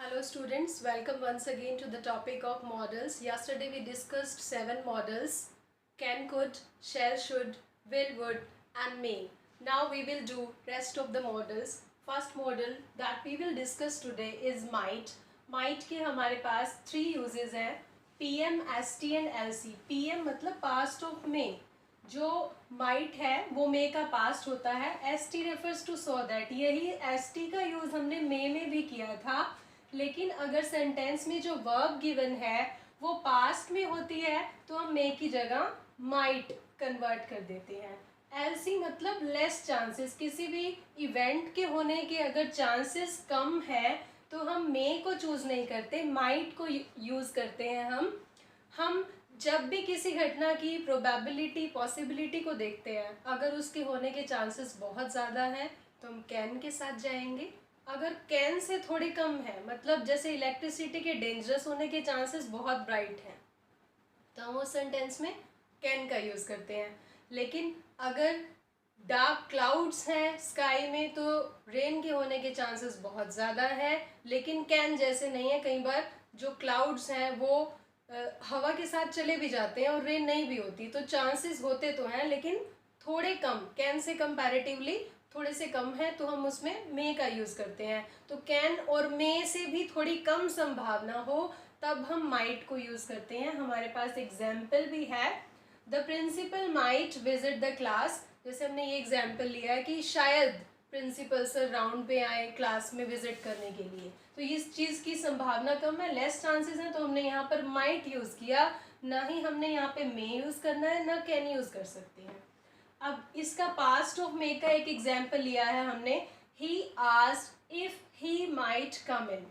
Hello students, welcome once again to the topic of models. Yesterday we discussed 7 models: can, could, shall, should, will, would and may. Now we will do rest of the models. First model that we will discuss today is might. Might के हमारे पास 3 uses हैं: PM, ST and LC. PM मतलब past of may. जो might है वो may का past होता है. S T refers to so that. यही एस टी का यूज हमने मे में भी किया था, लेकिन अगर सेंटेंस में जो वर्ब गिवन है वो पास्ट में होती है तो हम मे की जगह माइट कन्वर्ट कर देते हैं. एलसी मतलब लेस चांसेस. किसी भी इवेंट के होने के अगर चांसेस कम है तो हम मे को चूज नहीं करते, माइट को यूज करते हैं. हम जब भी किसी घटना की प्रोबेबिलिटी पॉसिबिलिटी को देखते हैं, अगर उसके होने के चांसेस बहुत ज़्यादा हैं तो हम कैन के साथ जाएंगे. अगर कैन से थोड़ी कम है, मतलब जैसे इलेक्ट्रिसिटी के डेंजरस होने के चांसेस बहुत ब्राइट हैं, तो हम उस सेंटेंस में कैन का यूज़ करते हैं. लेकिन अगर डार्क क्लाउड्स हैं स्काई में तो रेन के होने के चांसेस बहुत ज़्यादा है, लेकिन कैन जैसे नहीं है. कई बार जो क्लाउड्स हैं वो हवा के साथ चले भी जाते हैं और रेन नहीं भी होती, तो चांसेस होते तो हैं लेकिन थोड़े कम, कैन से कंपैरेटिवली थोड़े से कम है, तो हम उसमें मे का यूज़ करते हैं. तो कैन और मे से भी थोड़ी कम संभावना हो तब हम माइट को यूज़ करते हैं. हमारे पास एग्जाम्पल भी है. The principal might visit the class. जैसे हमने ये एग्जाम्पल लिया है कि शायद प्रिंसिपल सर राउंड पे आए क्लास में विजिट करने के लिए, तो इस चीज़ की संभावना कम है, लेस चांसेस हैं, तो हमने यहाँ पर माइट यूज़ किया. ना ही हमने यहाँ पे मे यूज़ करना है, ना कैन यूज़ कर सकते हैं. अब इसका पास्ट ऑफ मे का एक एग्जाम्पल लिया है हमने. He asked if he might come in.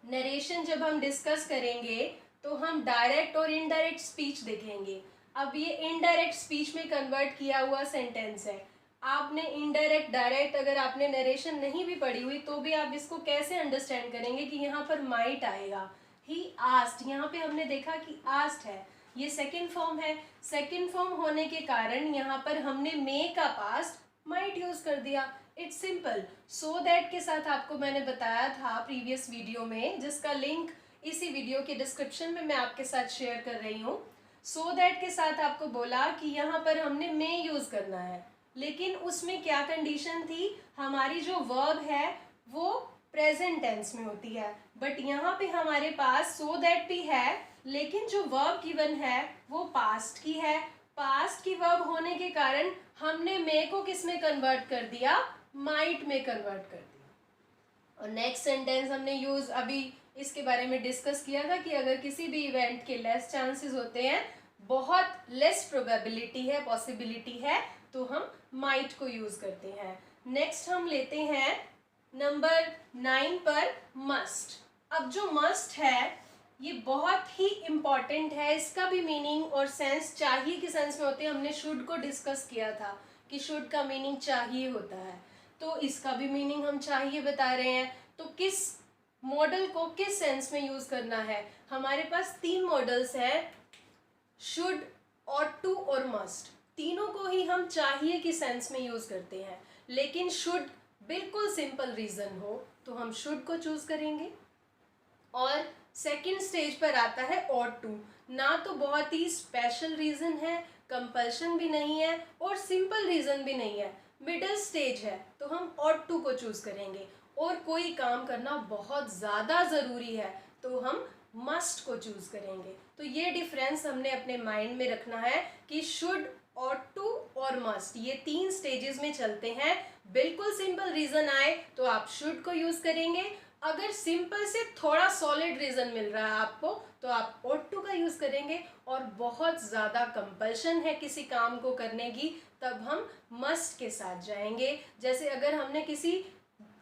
Narration जब हम डिस्कस करेंगे तो हम डायरेक्ट और इनडायरेक्ट स्पीच देखेंगे. अब ये इनडायरेक्ट स्पीच में कन्वर्ट किया हुआ सेंटेंस है. आपने इनडायरेक्ट डायरेक्ट अगर आपने नरेशन नहीं भी पढ़ी हुई तो भी आप इसको कैसे अंडरस्टैंड करेंगे कि यहाँ पर माइट आएगा. ही आस्क्ड, यहाँ पे हमने देखा कि आस्क्ड है, ये सेकेंड फॉर्म है. सेकेंड फॉर्म होने के कारण यहाँ पर हमने मे का पास्ट माइट यूज कर दिया. It's simple. सो दैट के साथ आपको मैंने बताया था प्रीवियस वीडियो में, जिसका लिंक इसी वीडियो के डिस्क्रिप्शन में मैं आपके साथ शेयर कर रही हूँ. सो दैट के साथ आपको बोला कि यहाँ पर हमने मे यूज करना है, लेकिन उसमें क्या कंडीशन थी, हमारी जो वर्ब है वो प्रेजेंट टेंस में होती है. बट यहाँ पे हमारे पास सो दैट भी है, लेकिन जो वर्ब गिवन है वो पास्ट की है. पास्ट की वर्ब होने के कारण हमने मे को किस में कन्वर्ट कर दिया, माइट में कन्वर्ट कर दिया. और नेक्स्ट सेंटेंस हमने यूज अभी इसके बारे में डिस्कस किया था कि अगर किसी भी इवेंट के लेस चांसेस होते हैं, बहुत लेस प्रोबेबिलिटी है, पॉसिबिलिटी है, तो हम माइट को यूज करते हैं. नेक्स्ट हम लेते हैं नंबर 9 पर मस्ट. अब जो मस्ट है ये बहुत ही इम्पॉर्टेंट है. इसका भी मीनिंग और सेंस चाहिए के सेंस में होते हैं. हमने शुड को डिस्कस किया था कि शुड का मीनिंग चाहिए होता है, तो इसका भी मीनिंग हम चाहिए बता रहे हैं. तो किस मॉडल को किस सेंस में यूज करना है, हमारे पास 3 मॉडल्स हैं: शुड, ऑट टू और मस्ट. तीनों को ही हम चाहिए की सेंस में यूज करते हैं, लेकिन शुड बिल्कुल सिंपल रीजन हो तो हम शुड को चूज करेंगे. और सेकेंड स्टेज पर आता है ऑट टू. ना तो बहुत ही स्पेशल रीजन है, कंपल्शन भी नहीं है और सिंपल रीजन भी नहीं है, मिडिल स्टेज है, तो हम ऑट टू को चूज करेंगे. और कोई काम करना बहुत ज़्यादा ज़रूरी है तो हम मस्ट को चूज करेंगे. तो ये डिफरेंस हमने अपने माइंड में रखना है कि शुड, ऑट टू और मस्ट, ये 3 स्टेजेस में चलते हैं. बिल्कुल सिंपल रीजन आए तो आप शुड को यूज करेंगे. अगर सिंपल से थोड़ा सॉलिड रीजन मिल रहा है आपको तो आप ऑट टू का यूज करेंगे. और बहुत ज़्यादा कंपल्शन है किसी काम को करने की तब हम मस्ट के साथ जाएंगे. जैसे अगर हमने किसी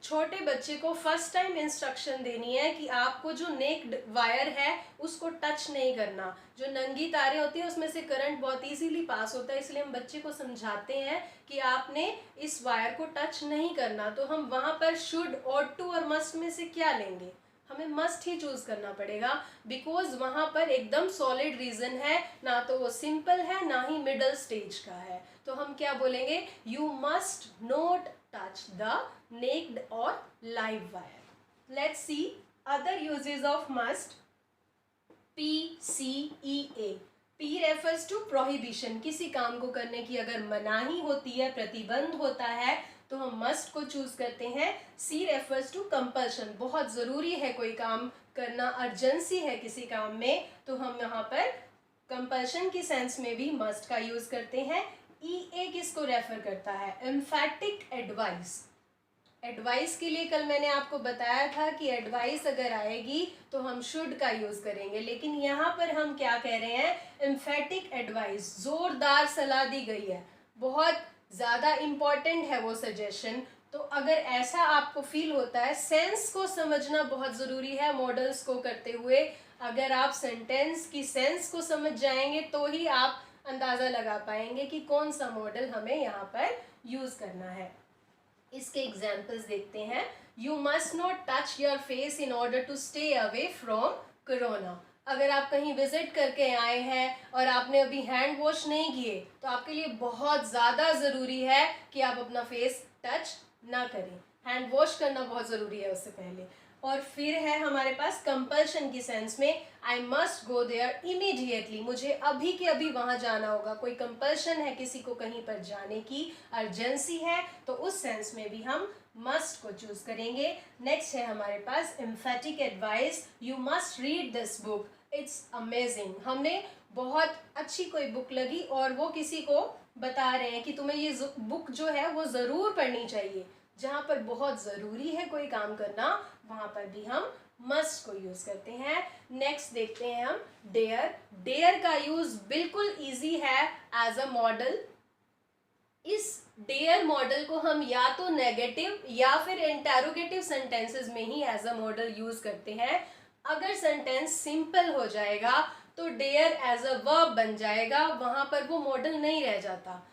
छोटे बच्चे को फर्स्ट टाइम इंस्ट्रक्शन देनी है कि आपको जो नेक्ड वायर है उसको टच नहीं करना, जो नंगी तारें होती हैं उसमें से करंट बहुत इजीली पास होता है, इसलिए हम बच्चे को समझाते हैं कि आपने इस वायर को टच नहीं करना, तो हम वहाँ पर शुड, ऑट टू और मस्ट में से क्या लेंगे, हमें मस्ट ही चूज करना पड़ेगा. बिकॉज वहाँ पर एकदम सॉलिड रीजन है, ना तो वो सिंपल है ना ही मिडल स्टेज का है. तो हम क्या बोलेंगे, you must not touch the naked और live wire. Let's see other uses of must. PCEA. P refers to prohibition. किसी काम को करने की अगर मनाही होती है, प्रतिबंध होता है, तो हम must को चूज करते हैं. C refers to compulsion. बहुत ज़रूरी है कोई काम करना, अर्जेंसी है किसी काम में, तो हम यहाँ पर कंपल्शन की सेंस में भी मस्ट का यूज करते हैं. EA किसको रेफर करता है? एम्फैटिक एडवाइस. एडवाइस के लिए कल मैंने आपको बताया था कि एडवाइस अगर आएगी तो हम शुड का यूज करेंगे, लेकिन यहाँ पर हम क्या कह रहे हैं? एम्फैटिक एडवाइस, जोरदार सलाह दी गई है, बहुत ज़्यादा इम्पॉर्टेंट है वो सजेशन. तो अगर ऐसा आपको फील होता है, सेंस को समझना बहुत ज़रूरी है मॉडल्स को करते हुए. अगर आप सेंटेंस की सेंस को समझ जाएंगे तो ही आप अंदाज़ा लगा पाएंगे कि कौन सा मॉडल हमें यहाँ पर यूज़ करना है. इसके एग्जाम्पल्स देखते हैं. You must not touch your face in order to stay away from Corona. अगर आप कहीं विजिट करके आए हैं और आपने अभी हैंड वॉश नहीं किए, तो आपके लिए बहुत ज़्यादा ज़रूरी है कि आप अपना फेस टच ना करें. हैंड वॉश करना बहुत ज़रूरी है उससे पहले. और फिर है हमारे पास कंपल्शन की सेंस में, I must go there immediately. मुझे अभी के अभी वहाँ जाना होगा. कोई कंपल्शन है किसी को कहीं पर जाने की, अर्जेंसी है, तो उस सेंस में भी हम मस्ट को चूज करेंगे. नेक्स्ट है हमारे पास emphatic advice. You must read this book, it's amazing. हमने बहुत अच्छी कोई बुक लगी और वो किसी को बता रहे हैं कि तुम्हें ये बुक जो है वो ज़रूर पढ़नी चाहिए. जहाँ पर बहुत ज़रूरी है कोई काम करना, वहाँ पर भी हम मस्ट को यूज़ करते हैं. नेक्स्ट देखते हैं हम डेयर. डेयर का यूज़ बिल्कुल ईजी है एज अ मॉडल. इस डेयर मॉडल को हम या तो नेगेटिव या फिर इंटेरोगेटिव सेंटेंसेस में ही एज अ मॉडल यूज़ करते हैं. अगर सेंटेंस सिंपल हो जाएगा तो डेयर एज अ वर्ब बन जाएगा, वहाँ पर वो मॉडल नहीं रह जाता.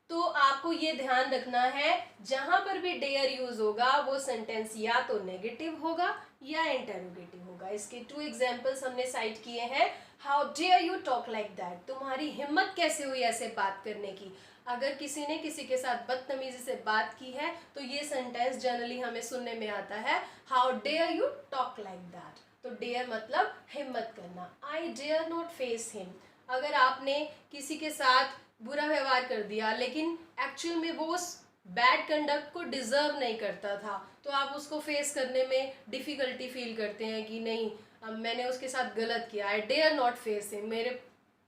तो आपको ये ध्यान रखना है, जहां पर भी डेयर यूज होगा वो सेंटेंस या तो नेगेटिव होगा या इंटेरोगेटिव होगा. इसके 2 एग्जांपल्स हमने साइट किए हैं. How dare you talk like that. तुम्हारी हिम्मत कैसे हुई ऐसे बात करने की. अगर किसी ने किसी के साथ बदतमीजी से बात की है तो ये सेंटेंस जनरली हमें सुनने में आता है, how dare you talk like that. तो डेयर मतलब हिम्मत करना. I dare not face him. अगर आपने किसी के साथ बुरा व्यवहार कर दिया लेकिन एक्चुअल में वो उस बैड कंडक्ट को डिजर्व नहीं करता था, तो आप उसको फेस करने में डिफ़िकल्टी फील करते हैं कि नहीं, अब मैंने उसके साथ गलत किया, I dare not face him. मेरे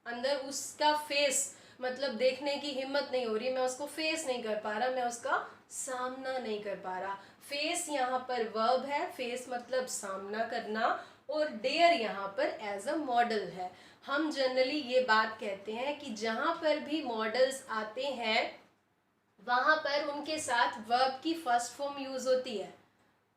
अंदर उसका फेस मतलब देखने की हिम्मत नहीं हो रही, मैं उसको फेस नहीं कर पा रहा, मैं उसका सामना नहीं कर पा रहा. फेस यहाँ पर वर्ब है, फेस मतलब सामना करना, और डेयर यहाँ पर एज अ मॉडल है. हम जनरली ये बात कहते हैं कि जहाँ पर भी मॉडल्स आते हैं वहाँ पर उनके साथ वर्ब की फर्स्ट फॉर्म यूज होती है.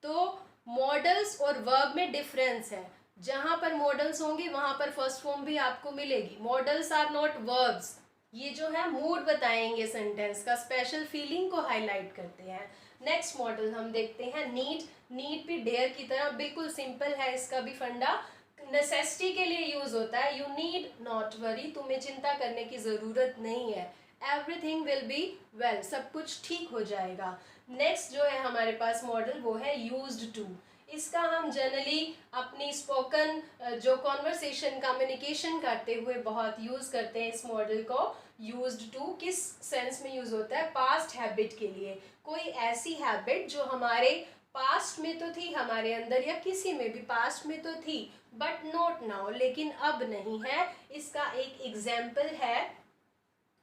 तो मॉडल्स और वर्ब में डिफरेंस है. जहाँ पर मॉडल्स होंगे वहाँ पर फर्स्ट फॉर्म भी आपको मिलेगी. Modals are not verbs. ये जो है मूड बताएंगे सेंटेंस का, स्पेशल फीलिंग को हाईलाइट करते हैं. नेक्स्ट मॉडल हम देखते हैं नीड. नीड भी डेयर की तरह बिल्कुल सिंपल है, इसका भी फंडा नेसेसिटी के लिए यूज होता है. You need not worry. तुम्हें चिंता करने की ज़रूरत नहीं है. Everything will be well. सब कुछ ठीक हो जाएगा. नेक्स्ट जो है हमारे पास मॉडल वो है यूज्ड टू. इसका हम जनरली अपनी स्पोकन जो कॉन्वर्सेशन कम्युनिकेशन करते हुए बहुत यूज़ करते हैं इस मॉडल को. यूज्ड टू किस सेंस में यूज़ होता है? पास्ट हैबिट के लिए. कोई ऐसी हैबिट जो हमारे पास्ट में तो थी हमारे अंदर, या किसी में भी पास्ट में तो थी बट नॉट नाउ, लेकिन अब नहीं है. इसका एक एग्जाम्पल है,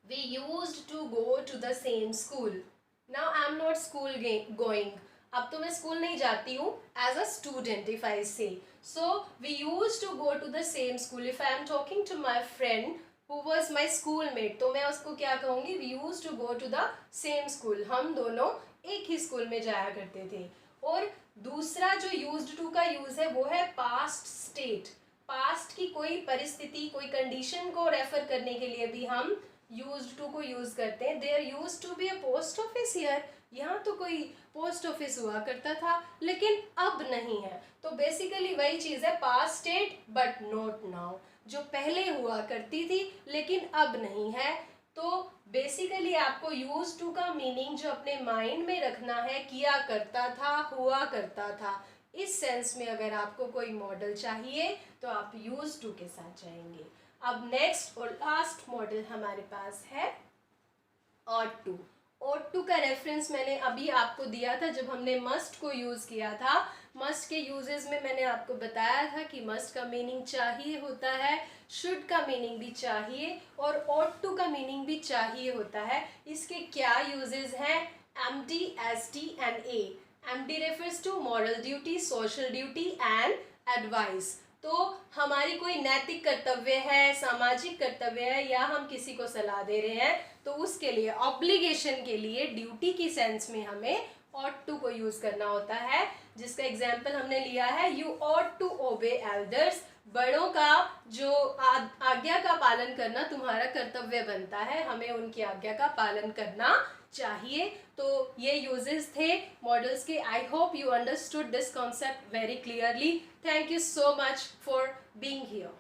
we used to go to the same school. Now I am not school going. अब तो मैं स्कूल नहीं जाती हूँ as a student. If I say so we use to go to the same school. If I am talking to my friend who was my schoolmate, तो मैं उसको क्या कहूँगी? We use to go to the same school. हम दोनों एक ही school में जाया करते थे. और दूसरा जो यूज्ड टू का यूज है वो है पास्ट स्टेट. पास्ट की कोई परिस्थिति, कोई कंडीशन को रेफर करने के लिए भी हम यूज्ड टू को यूज करते हैं. There used to be a post office here. यहाँ तो कोई पोस्ट ऑफिस हुआ करता था लेकिन अब नहीं है. तो बेसिकली वही चीज़ है, past state but not now. जो पहले हुआ करती थी लेकिन अब नहीं है. तो बेसिकली आपको यूज टू का मीनिंग जो अपने माइंड में रखना है, किया करता था, हुआ करता था. इस सेंस में अगर आपको कोई मॉडल चाहिए तो आप यूज टू के साथ जाएंगे। अब नेक्स्ट और लास्ट मॉडल हमारे पास है ought to। ought to का रेफरेंस मैंने अभी आपको दिया था जब हमने मस्ट को यूज़ किया था। मस्ट के यूजेस में मैंने आपको बताया था कि मस्ट का मीनिंग चाहिए होता है, शुड का मीनिंग भी चाहिए और ought to का मीनिंग भी चाहिए होता है। इसके क्या यूजेस हैं? MD, ST and A। MD refers to moral duty, social duty and advice। तो हमारी कोई नैतिक कर्तव्य है, सामाजिक कर्तव्य है या हम किसी को सलाह दे रहे हैं तो उसके लिए, ऑब्लिगेशन के लिए, ड्यूटी की सेंस में हमें ought to को यूज करना होता है। जिसका एग्जाम्पल हमने लिया है, you ought to obey elders। बड़ों का जो आज्ञा का पालन करना तुम्हारा कर्तव्य बनता है, हमें उनकी आज्ञा का पालन करना चाहिए। तो ये यूजेस थे मॉडल्स के। I hope you understood this concept very clearly. Thank you so much for being here.